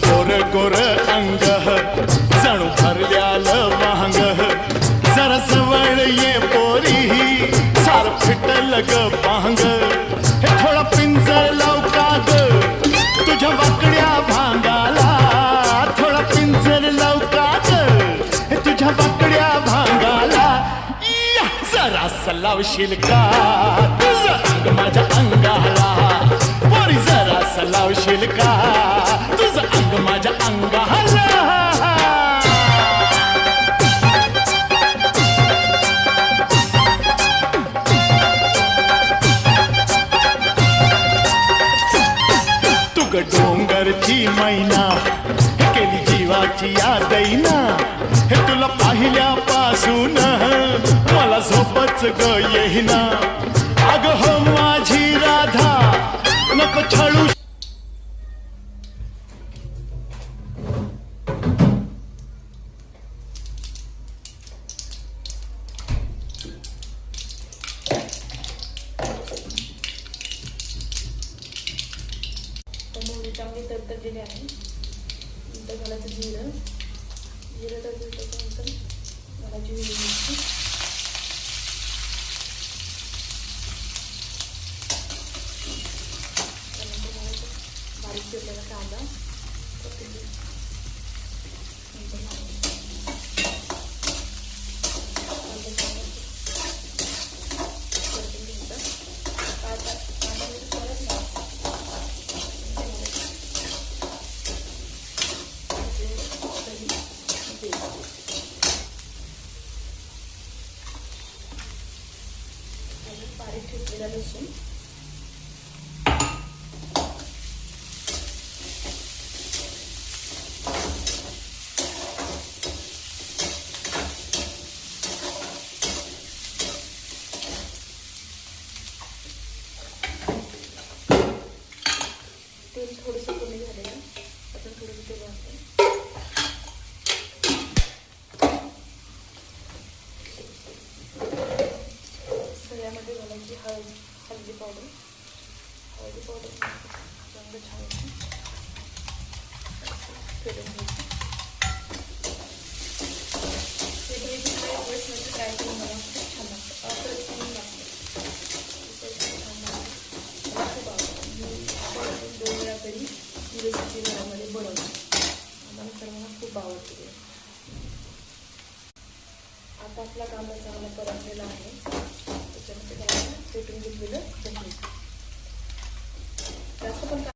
गोर गोर अंग जणू भरल्यालं वांग जरा जवळ ये पोरी सार फिटल ग पांग हे थोडा पिंजर लवका ग तुझ्या वाकड्या भांगाला थोडा पिंजर लवका ग हे तुझ्या वाकड्या भांगाला जरा सलावशील का तुझं अंग माझ्या अंगाला पोरी जरा सलावशील का तुझं अंग माझ्या अंगाला डोंगरची मैना हे केली जीवाची यादैना हे तुला पाहिल्यापासून मला झोपच ग येईना अग हो माझी राधा नको छळू चांगली तरतरलेली आहे. नंतर घालायचं जिरं तर त्याच्यानंतर घालायची हिरवी मिरची त्यानंतर घालायचं बारीक चिरलेला कांदा कोथिंबीर बारीक ठेवलेला लसूण तेल थोडंसं कमी झालेलं आपण थोडंसं तेल वापरू सगळ्यामध्ये घालायची हळदी पावडर रंग छान फिरून घ्यायची हे ग्रेव्ही एक वेळेस नंतर ट्राय करून मला खूप छान लागतं अप्रतिम लागतं छान लागतं मला खूप आवडतं मी 2 वेळा तरी ही रेसिपी घरामध्ये बनवते आम्हाला सर्वांना खूप आवडते आता आपला कांदा चांगला परतलेला आहे त्याच्यामध्ये फेटून घेतलेलं चटणी जास्त पण